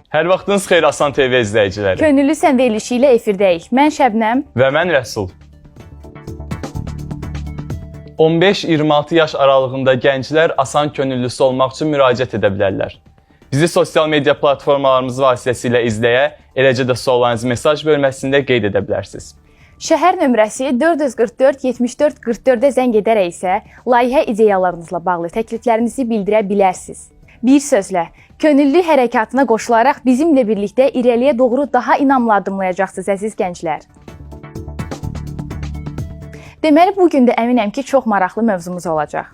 Hər vaxtınız xeyir Asan TV izləyiciləri. Könüllü sən verilişi ilə efirdəyik. Mən Şəbnəm Və mən Rəsul. 15-26 yaş aralığında gənclər asan könüllüsü olmaq üçün müraciət edə bilərlər. Bizi sosial media platformalarımız vasitəsilə izləyə, eləcə də suallarınızı mesaj bölməsində qeyd edə bilərsiniz. Şəhər nömrəsi 444 74 44-ə zəng edərək isə layihə ideyalarınızla bağlı təkliflərinizi bildirə bilərsiniz. Bir sözlə, könüllü hərəkatına qoşularaq bizimlə birlikdə irəliyə doğru daha inamla addımlayacaqsınız əziz gənclər. Deməli, bugün də əminəm ki, çox maraqlı mövzumuz olacaq.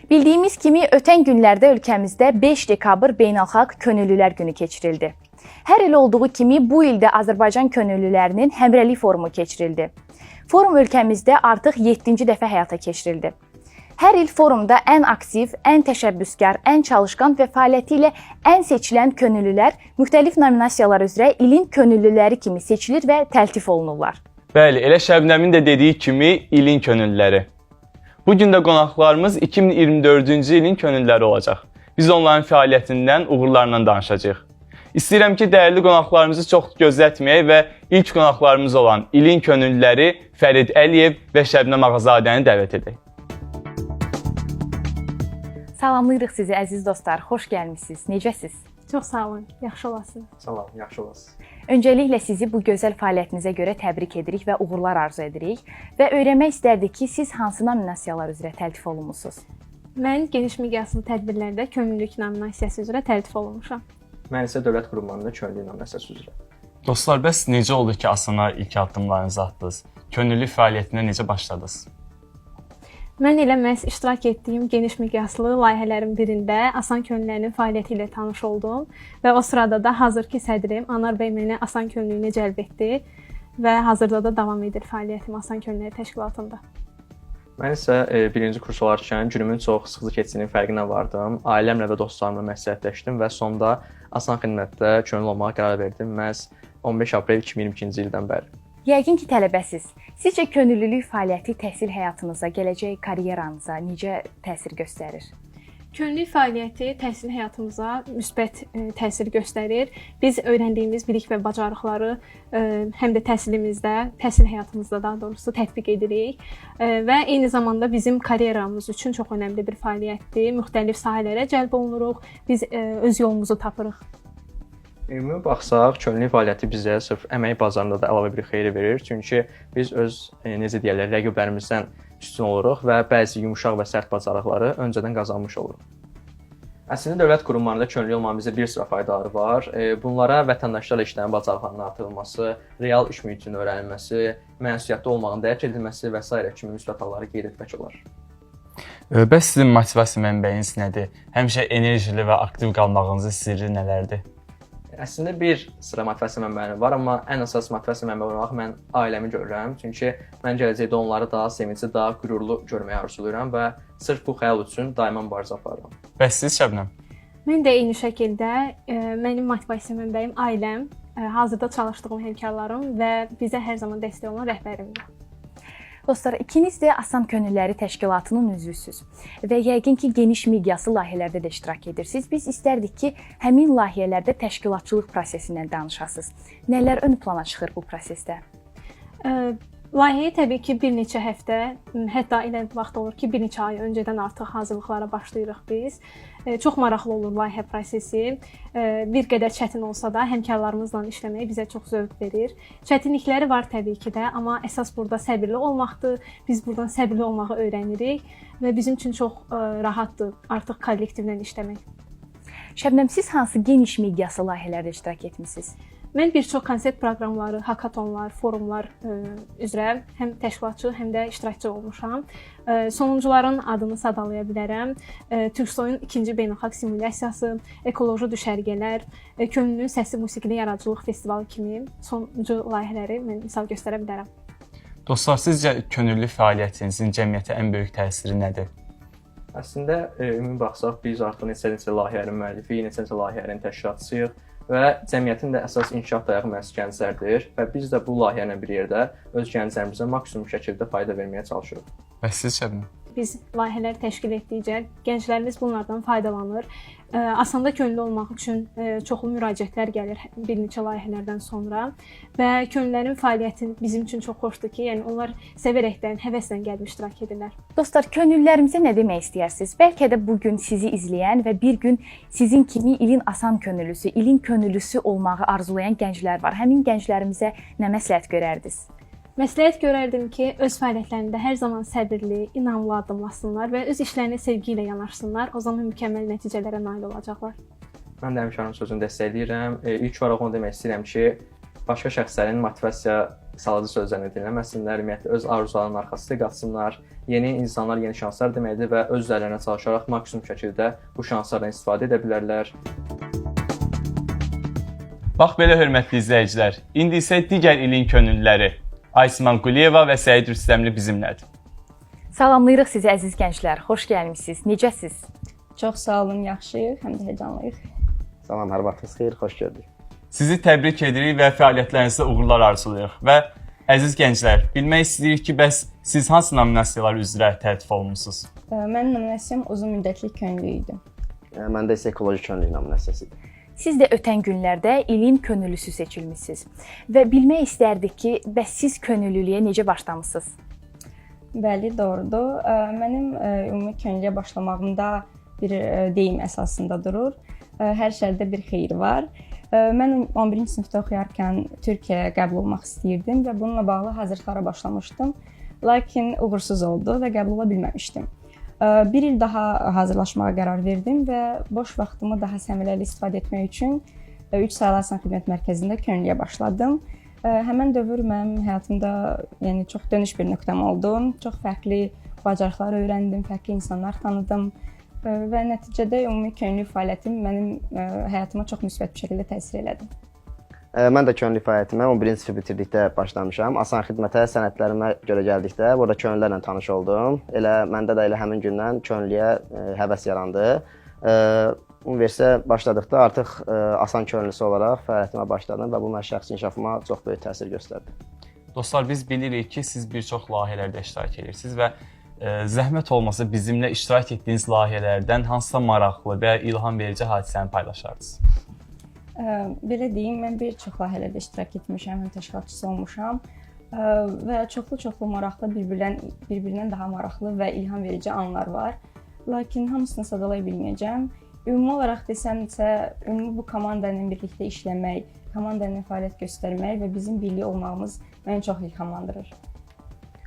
Bildiyimiz kimi, ötən günlərdə ölkəmizdə 5 dekabr Beynəlxalq Könüllülər Günü keçirildi. Hər il olduğu kimi, bu ildə Azərbaycan könüllülərinin həmrəylik forumu keçirildi. Forum ölkəmizdə artıq 7-ci dəfə həyata keçirildi. Hər il forumda ən aktiv, ən təşəbbüskar, ən çalışqan və fəaliyyəti ilə ən seçilən könüllülər müxtəlif nominasiyalar üzrə ilin könüllüləri kimi seçilir və təltif olunurlar. Bəli, elə Şəbnəmin də dediyi kimi ilin könüllüləri. Bugün də qonaqlarımız 2024-cü ilin könüllüləri olacaq. Biz onların fəaliyyətindən, uğurlarından danışacağıq. İstəyirəm ki, dəyərli qonaqlarımızı çox gözlətməyək və ilk qonaqlarımız olan ilin könüllüləri Fərid Əliyev və Şəbnəm Ağazadəni dəvət edək. Salamlayırıq sizi əziz dostlar, xoş gəlmisiniz. Necəsiz? Çox sağ olun, yaxşı olasınız. Sağ olun, yaxşı olasınız. Öncəliklə sizi bu gözəl fəaliyyətinizə görə təbrik edirik və uğurlar arzu edirik və öyrənmək istərdik ki, siz hansı nominasiyalar üzrə təltif olunmusunuz? Mən geniş miqyaslı tədbirlərdə könüllülük nominasiyası üzrə təltif olunmuşam. Mən isə dövlət qurumlarında könüllü nominasiyası üzrə. Dostlar, bəs necə oldu ki, Asana ilk addımlarınızı atdınız? Könüllülük fəaliyyətinə necə başladınız? Mən elə məhz iştirak etdiyim geniş miqyaslı layihələrin birində Asan Könüllülərinin fəaliyyəti ilə tanış oldum və o sırada da hazırki sədrim Anar bəy məni Asan Könüllüyünə cəlb etdi və hazırda da davam edir fəaliyyətim Asan Könüllülər təşkilatında. Mən isə birinci kurs olarkən günümün çox sıxıcı keçdiyinin fərqinə vardım. Ailəmlə və dostlarımla məsləhətləşdim və sonda Asan xidmətdə könüllü olmağa qərar verdim məhz 15 aprel 2022-ci ildən bəri. Yəqin ki, tələbəsiz. Sizcə könüllülük fəaliyyəti təhsil həyatınıza, gələcək karyeranıza necə təsir göstərir? Könüllülük fəaliyyəti təhsil həyatımıza müsbət təsir göstərir. Biz öyrəndiyimiz bilik və bacarıqları həm də təhsil həyatımızda daha doğrusu tətbiq edirik və eyni zamanda bizim karyeramız üçün çox önəmli bir fəaliyyətdir. Müxtəlif sahələrə cəlb olunuruq, biz öz yolumuzu tapırıq. Ümumi baxsaq, könüllülük fəaliyyəti bizə sırf əmək bazarında da əlavə bir xeyir verir. Çünki biz öz, necə deyirlər, rəqiblərimizdən üstün oluruq və bəzi yumşaq və sərt bacarıqları öncədən qazanmış oluruq. Əslində, dövlət qurumlarında könüllü olmanın bizə bir sıra faydaları var. Bunlara vətəndaşlarla işlərin bacarıqlarının artırılması, real iş mühitinin öyrənilməsi, məsuliyyətli olmağın dərk edilməsi və s. kimi müsbət halları qeyd etmək olar. Bəs sizin motivasiya mənbəyiniz nədir? Həmişə enerjili və aktiv qalmağınızın sirri nələrdir? Əslində bir sıra motivasiya mənbələri var, amma ən əsas motivasiya mənbəyi olaraq mən ailəmi görürəm. Çünki mən gələcəkdə onları daha sevinçli, daha qürurlu görməyi arzulayıram və sırf bu xəyal üçün daima mübarizə aparıram. Bəs siz Şəbnəm? Mən də eyni şəkildə mənim motivasiya mənbəyim ailəm, hazırda çalışdığım həmkarlarım və bizə hər zaman dəstək olan rəhbərimdir. Dostlar, ikiniz də Asan Könüllüləri təşkilatının üzvüsünüz və yəqin ki, geniş miqyaslı layihələrdə də iştirak edirsiniz. Biz istərdik ki, həmin layihələrdə təşkilatçılıq prosesindən danışasınız. Nələr ön plana çıxır bu prosesdə? Layihəyə təbii ki, bir neçə həftə, hətta elə vaxt olur ki, bir neçə ay öncədən artıq hazırlıqlara başlayırıq biz. Çox maraqlı olur layihə prosesi. Bir qədər çətin olsa da həmkarlarımızla işləmək bizə çox zövq verir. Çətinlikləri var təbii ki də, amma əsas burada səbirli olmaqdır. Biz buradan səbirli olmağı öyrənirik və bizim üçün çox rahatdır artıq kollektivlə işləmək. Şəbnəm, siz hansı geniş miqyaslı layihələrdə iştirak etmisiniz? Mən bir çox konsert proqramları, hakatonlar, forumlar üzrə həm təşkilatçı, həm də iştirakçı olmuşam. Sonuncuların adını sadalaya bilərəm. Türksoyun 2-ci beynəlxalq simulyasiyası, ekoloji düşərgələr, Könüllünün səsi musiqili yaradıcılıq festivalı kimi sonuncu layihələri mən misal göstərə bilərəm. Dostlar, sizcə könüllülük fəaliyyətinizin cəmiyyətə ən böyük təsiri nədir? Əslində, ümumi baxsaq, biz artıq neçə layihələrin müəllifi, neçə layihələrin təşkilatçısıyıq və cəmiyyətin də əsas inkişaf dayağı məhz gənclərdir və biz də bu layihə ilə bir yerdə öz gənclərimizə maksimum şəkildə fayda verməyə çalışırıq. Və siz Şəbnəm? Biz layihələr təşkil etdikcə gənclərimiz bunlardan faydalanır. Asanda könüllü olmaq üçün çoxlu müraciətlər gəlir bir neçə layihələrdən sonra və könüllülərin fəaliyyəti bizim üçün çox xoşdur ki, yəni onlar sevərəkdən, həvəslə gəlib iştirak edirlər. Dostlar, könüllülərimizə nə demək istəyirsiniz? Bəlkə də bu gün sizi izləyən və bir gün sizin kimi ilin asan könüllüsü, ilin könüllüsü olmağı arzulayan gənclər var. Həmin gənclərimizə nə məsləhət görərdiniz? Məsləhət görərdim ki, öz fəaliyyətlərində hər zaman səbirli, inamlı addımlasınlar və öz işlərinə sevgi ilə yanaşsınlar. O zaman mükəmməl nəticələrə nail olacaqlar. Mən də həmişə onun sözünü dəstəkləyirəm. İlk olaraq onu demək istəyirəm ki, başqa şəxslərin motivasiya salıcı sözlərini dinləməsinlər, ümumiyyətlə öz arzularının arxasında qaçsınlar. Yeni insanlar yeni şanslar deməkdir və öz üzərlərinə çalışaraq maksimum şəkildə bu şanslardan istifadə edə bilərlər. Bax belə hörmətli izləyicilər, indi isə digər ilin könüllüləri Aysman Quliyeva və Səid Rüstəmli bizimlədir. Salamlayırıq sizi əziz gənclər. Xoş gəlmisiniz. Necəsiz? Çox sağ olun, yaxşıyıq, həm də heyecanlıyıq. Salam, hər vaxtınız xeyir, xoş gördük. Sizi təbrik edirik və fəaliyyətlərinizdə uğurlar arzulayırıq və əziz gənclər, bilmək istəyirik ki, bəs siz hansı nominasiyalar üzrə təltif olunmusunuz? Mənim nominasiyam uzun müddətli könüllü idi. Məndə isə ekoloji könüllülük nominasiyasıdır. Siz də ötən günlərdə ilin könüllüsü seçilmisiniz və bilmək istərdik ki, bəs siz könüllülüyə necə başlamısınız? Bəli, doğrudur. Mənim ümumi könüllüyə başlamağımda bir deyim əsasında durur. Hər şərdə bir xeyir var. Mən 11-ci sinifdə oxuyarkən Türkiyəyə qəbul olmaq istəyirdim və bununla bağlı hazırlıqlara başlamışdım. Lakin uğursuz oldu və qəbul ola bilməmişdim. Bir il daha hazırlaşmağa qərar verdim və boş vaxtımı daha səmərəli istifadə etmək üçün 3 sayılı asan xidmət mərkəzində könüllüyə başladım. Həmin dövr mənim həyatımda çox dönüş bir nöqtəm oldu. Çox fərqli bacarıqlar öyrəndim, fərqli insanlar tanıdım və nəticədə ümumi könüllü fəaliyyətim mənim həyatıma çox müsbət bir şəkildə təsir elədi. Mən də könüllü fəaliyyətimə 11-ci sinif bitirdikdə başlamışam. Asan xidmətə sənədlərimə görə gəldikdə burada könüllülərlə tanış oldum. Elə məndə də elə həmin gündən könüllüyə həvəs yarandı. Universitetə başladıqda artıq asan könüllüsü olaraq fəaliyyətimə başladım və bu mənim şəxsi inkişafıma çox böyük təsir göstərdi. Dostlar, biz bilirik ki, siz bir çox layihələrdə iştirak edirsiniz və zəhmət olmasa bizimlə iştirak etdiyiniz layihələrdən hansısa maraqlı və ilham verici hadisəni paylaşardınız? Belə deyim, mən bir çox layihələrdə iştirak etmişəm, həm təşkilatçısı olmuşam və çoxlu maraqlı, bir-birindən daha maraqlı və ilham verici anlar var. Lakin hamısını sadalaya bilməyəcəm. Ümumi olaraq desəmsə, ümumi bu komanda ilə birlikdə işləmək, komanda ilə fəaliyyət göstərmək və bizim birlik olmağımız məni çox ilhamlandırır.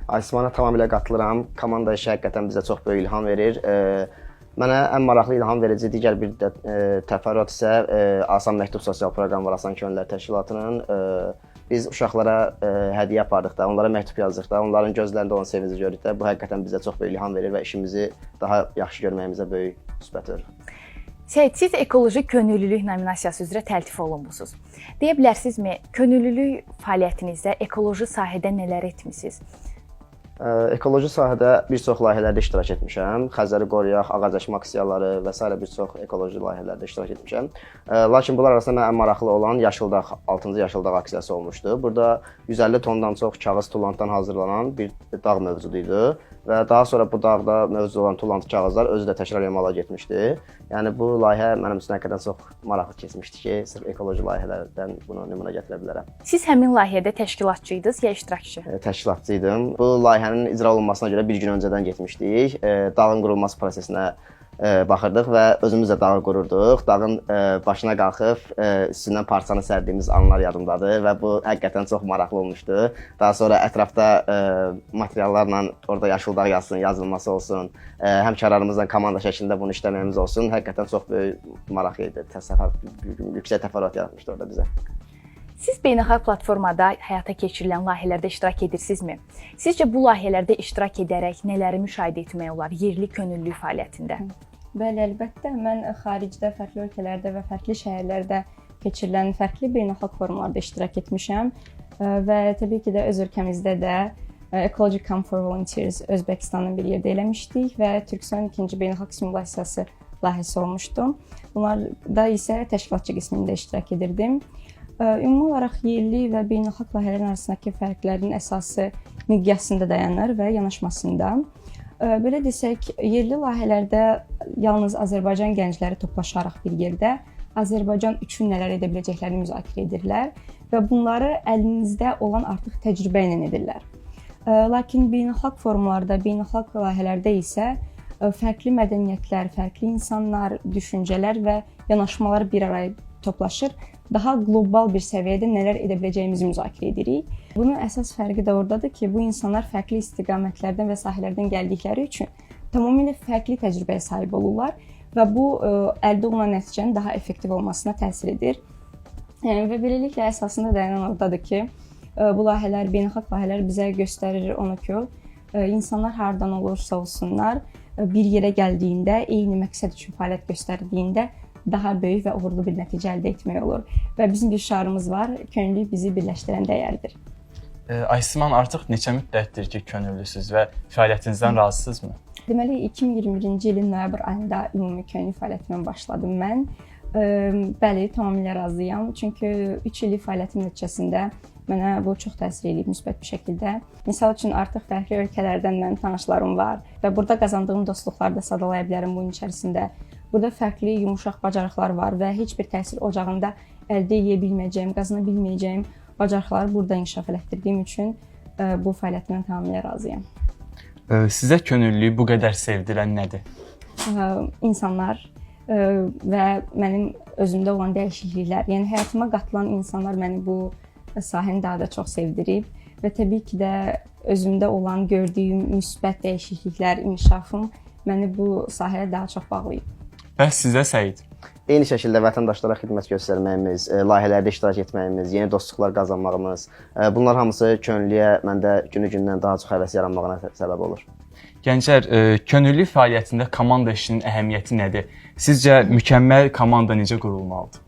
Aysmana tamamilə qatılıram. Komanda işi həqiqətən bizə çox böyük ilham verir. Mənə ən maraqlı ilham verici digər bir təfərrüat isə Asan Məktub sosial proqramı var Asan Könüllülər Təşkilatının. Biz uşaqlara hədiyyə apardıqda, onlara məktub yazdıqda, onların gözlərində olan sevinci görürükdə bu həqiqətən bizə çox böyük ilham verir və işimizi daha yaxşı görməyimizə böyük müsbət verir. Səid, siz ekoloji könüllülük nominasiyası üzrə təltif olunmusunuz. Deyə bilərsinizmi, könüllülük fəaliyyətinizdə ekoloji sahədə nələr etmisiniz? Ekoloji sahədə bir çox layihələrdə iştirak etmişəm. Xəzəri qoruyaq, ağac əkmə aksiyaları və s. bir çox ekoloji layihələrdə iştirak etmişəm. Lakin bunlar arasında mənə ən maraqlı olan Yaşıldağ, 6-cı Yaşıldağ aksiyası olmuşdu. Burada 150 tondan çox kağız tullantıdan hazırlanan bir dağ mövcudu idi və daha sonra bu dağda mövcud olan tullantı kağızlar özü də təkrar emala getmişdi. Yəni bu layihə mənim üçün həqiqətən çox maraqlı keçmişdi ki, sırf ekoloji layihələrdən bunu nümunə gətirə bilərəm. Siz həmin layihədə təşkilatçıydınız ya iştirakçı? Təşkilatçıydım. Bu layihənin icra olunmasına görə bir gün öncədən getmişdik. Dağın qurulması prosesinə baxırdıq və özümüz də dağı qururduq. Dağın başına qalxıb üstündən parçanı sərdiyimiz anlar yadımdadır və bu həqiqətən çox maraqlı olmuşdu. Daha sonra ətrafda materiallarla orada Yaşıldağ yazılması olsun, həmkarlarımızla komanda şəklində bunu işləməyimiz olsun, həqiqətən çox böyük maraq idi. Yüksək təfərrüat yaratmışdı orada bizə. Siz beynəlxalq platformada həyata keçirilən layihələrdə iştirak edirsinizmi? Sizcə bu layihələrdə iştirak edərək nələri müşahidə etmək olar yerli könüllülük fəaliyyətində? Bəli, əlbəttə. Mən xaricdə, fərqli ölkələrdə və fərqli şəhərlərdə keçirilən fərqli beynəlxalq forumlarda iştirak etmişəm və təbii ki də öz ölkəmizdə də Ecology Camp for Volunteers Özbəkistanın bir yerdə eləmişdik və Türkistan 2-ci beynəlxalq simulyasiyası layihəsi olmuşdu. Bunlarda isə təşkilatçı qismində iştirak edirdim. Ümumi olaraq yerli və beynəlxalq layihələrin arasındakı fərqlərin əsası miqyasında dayanır və yanaşmasında. Belə desək, yerli layihələrdə yalnız Azərbaycan gəncləri toplaşaraq bir yerdə Azərbaycan üçün nələr edə biləcəklərini müzakirə edirlər və bunları əlinizdə olan artıq təcrübə ilə edirlər. Lakin beynəlxalq forumlarda, beynəlxalq layihələrdə isə fərqli mədəniyyətlər, fərqli insanlar, düşüncələr və yanaşmalar bir araya toplaşır. Daha qlobal bir səviyyədə nələr edə biləcəyimizi müzakirə edirik. Bunun əsas fərqi də ordadır ki, bu insanlar fərqli istiqamətlərdən və sahələrdən gəldikləri üçün tamamilə fərqli təcrübəyə sahib olurlar və bu əldə olunan nəticənin daha effektiv olmasına təsir edir. Və beləliklə əsasında dayanan ordadır ki, bu layihələr, beynəlxalq layihələr bizə göstərir onu ki, insanlar hardan olursa olsunlar, bir yerə gəldiyində, eyni məqsəd üçün fəaliyyət göstərdiyində daha böyük və uğurlu bir nəticə əldə etmək olur. Və bizim bir şüarımız var, könüllülük bizi birləşdirən dəyərdir. Aysiman, artıq neçə müddətdir ki, könüllüsüz və fəaliyyətinizdən razısınızmı? Deməli, 2021-ci ilin noyabr ayında ümumi könüllülük fəaliyyətimə başladım mən. Bəli, tamamilə razıyam. Çünki 3 illik fəaliyyətim nəticəsində mənə bu çox təsir edib müsbət bir şəkildə. Misal üçün, artıq fərqli ölkələrdən mənim tanışlarım var və burada qazandığım dostluqları da sadalaya bilərəm bunun içərisində. Burada fərqli yumuşaq bacarıqlar var və heç bir təsir ocağında əldə edə bilməyəcəyim, qazana bilməyəcəyim bacarıqları burada inkişaf elətdirdiyim üçün bu fəaliyyətimdən tamamilə razıyam. Sizə könüllülüyü bu qədər sevdirən nədir? İnsanlar və mənim özümdə olan dəyişikliklər, yəni həyatıma qatılan insanlar məni bu sahəni daha da çox sevdirib və təbii ki də özümdə olan gördüyüm müsbət dəyişikliklər, inkişafım məni bu sahəyə daha çox bağlayıb. Bəs sizə Səid? Eyni şəkildə vətəndaşlara xidmət göstərməyimiz, layihələrdə iştirak etməyimiz, yeni dostluqlar qazanmağımız, bunlar hamısı könüllüyə məndə günü-gündən daha çox həvəs yaranmağına səbəb olur. Gənclər, könüllülük fəaliyyətində komanda işinin əhəmiyyəti nədir? Sizcə mükəmməl komanda necə qurulmalıdır?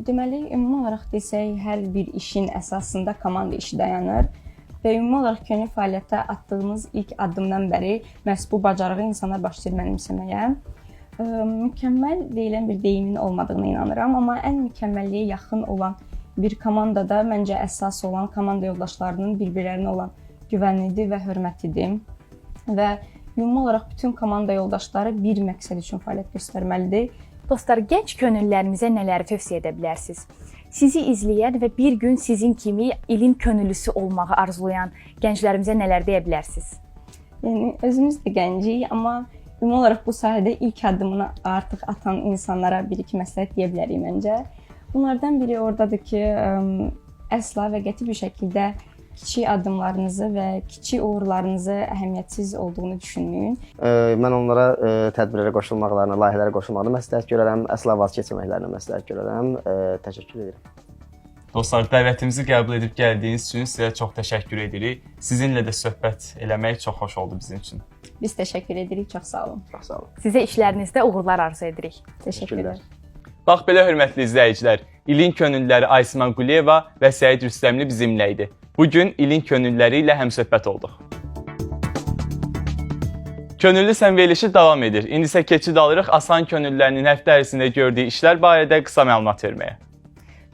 Deməli, ümumi olaraq desək, hər bir işin əsasında komanda işi dayanır və ümumi olaraq könüllü fəaliyyətə atdığımız ilk addımdan bəri məhz bu bacarığı insanlar başlayır mənimsəməyə. Mükəmməl deyilən bir deyimin olmadığına inanıram, amma ən mükəmməlliyə yaxın olan bir komandada məncə əsas olan komanda yoldaşlarının bir-birlərinə olan güvənidir və hörmətidir. Və ümumi olaraq bütün komanda yoldaşları bir məqsəd üçün fəaliyyət göstərməlidir. Dostlar, gənc könüllülərimizə nələri tövsiyə edə bilərsiniz? Sizi izləyən və bir gün sizin kimi ilin könüllüsü olmağı arzulayan gənclərimizə nələr deyə bilərsiniz? Yəni, özümüz də gəncik, amma ümumi olaraq bu sahədə ilk addımını artıq atan insanlara bir-iki məsləhət deyə bilərik məncə. Bunlardan biri oradadır ki, əsla və qəti bir şəkildə kiçik addımlarınızı və kiçik uğurlarınızı əhəmiyyətsiz olduğunu düşünməyin. Mən onlara tədbirlərə qoşulmaqlarına, layihələrə qoşulmaqlarına məsləhət görərəm, əsla vaz keçməklərinə məsləhət görərəm. Təşəkkür edirəm. Dostlar, dəvətimizi qəbul edib gəldiyiniz üçün sizə çox təşəkkür edirik. Sizinlə də söhbət eləmək çox xoş oldu bizim üçün. Biz təşəkkür edirik, çox sağ olun. Çox sağ olun. Sizə işlərinizdə uğurlar arzu edirik. Təşəkkürlər. Bax belə, hörmətli izləyicilər, ilin könüllüləri Aysiman Quliyeva və Səid Rüstəmli bizimlə idi. Bugün ilin könüllüləri ilə həmsöhbət olduq. Könüllü səmverilişi davam edir. İndi isə keçid alırıq Asan könüllülərinin həftə ərzində gördüyü işlər barədə qısa məlumat verməyə.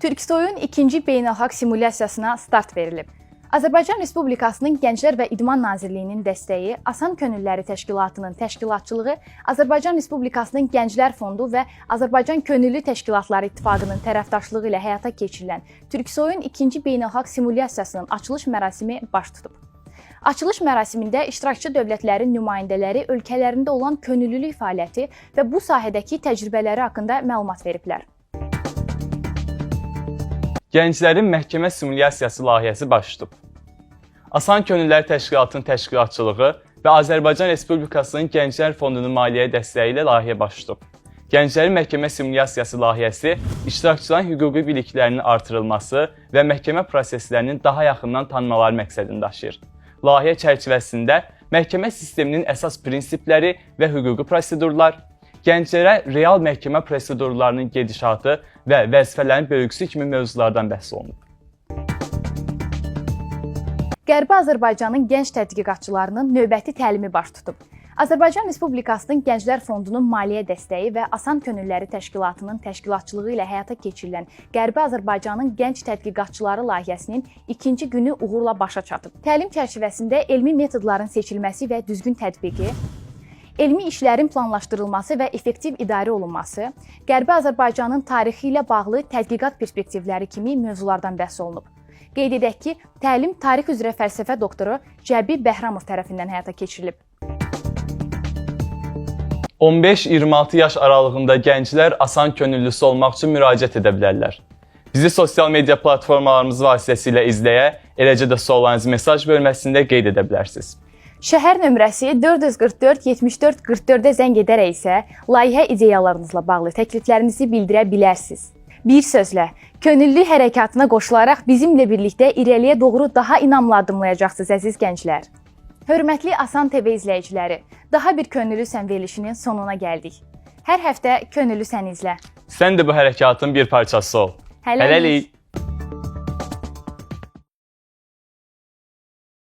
Türksoyun 2-ci beynəlxalq simulyasiyasına start verilib. Azərbaycan Respublikasının Gənclər və İdman Nazirliyinin dəstəyi, Asan Könüllüləri Təşkilatının təşkilatçılığı, Azərbaycan Respublikasının Gənclər Fondu və Azərbaycan Könüllü Təşkilatları İttifaqının tərəfdaşlığı ilə həyata keçirilən Türksoyun 2-ci beynəlxalq simulyasiyasının açılış mərasimi baş tutub. Açılış mərasimində iştirakçı dövlətlərin nümayəndələri ölkələrində olan könüllülük fəaliyyəti və bu sahədəki təcrübələri haqqında məlumat veriblər. Gənclərin məhkəmə simulyasiyası layihəsi baş tutub. Asan Könüllüləri Təşkilatının təşkilatçılığı və Azərbaycan Respublikasının Gənclər Fondunun maliyyə dəstəyi ilə layihə baş tutub. Gənclərin məhkəmə simulyasiyası layihəsi iştirakçıların hüquqi biliklərinin artırılması və məhkəmə proseslərinin daha yaxından tanınmaları məqsədini daşıyır. Layihə çərçivəsində məhkəmə sisteminin əsas prinsipləri və hüquqi prosedurlar, gənclərə real məhkəmə prosedurlarının gedişatı və vəzifələrin bölgüsü kimi mövzulardan bəhs olunub. Qərbi Azərbaycanın gənc tədqiqatçılarının növbəti təlimi baş tutub. Azərbaycan Respublikasının Gənclər Fondunun maliyyə dəstəyi və Asan Könülləri Təşkilatının təşkilatçılığı ilə həyata keçirilən Qərbi Azərbaycanın Gənc Tədqiqatçıları layihəsinin ikinci günü uğurla başa çatıb. Təlim çərçivəsində elmi metodların seçilməsi və düzgün tətbiqi, elmi işlərin planlaşdırılması və effektiv idarə olunması, Qərbi Azərbaycanın tarixi ilə bağlı tədqiqat perspektivləri kimi mövzulardan bəhs olunub. Qeyd edək ki, təlim tarix üzrə fəlsəfə doktoru Cəbi Bəhramov tərəfindən həyata keçirilib. 15-26 yaş aralığında gənclər asan könüllüsü olmaq üçün müraciət edə bilərlər. Bizi sosial media platformalarımız vasitəsilə izləyə, eləcə də suallarınızı mesaj bölməsində qeyd edə bilərsiniz. Şəhər nömrəsi 444 74 44-ə zəng edərək isə layihə ideyalarınızla bağlı təkliflərinizi bildirə bilərsiniz. Bir sözlə, könüllü hərəkatına qoşularaq bizimlə birlikdə irəliyə doğru daha inamla addımlayacaqsınız əziz gənclər. Hörmətli Asan TV izləyiciləri, daha bir Könüllü Sən verilişinin sonuna gəldik. Hər həftə Könüllü Sən izlə. Sən də bu hərəkatın bir parçası ol. Hələlik.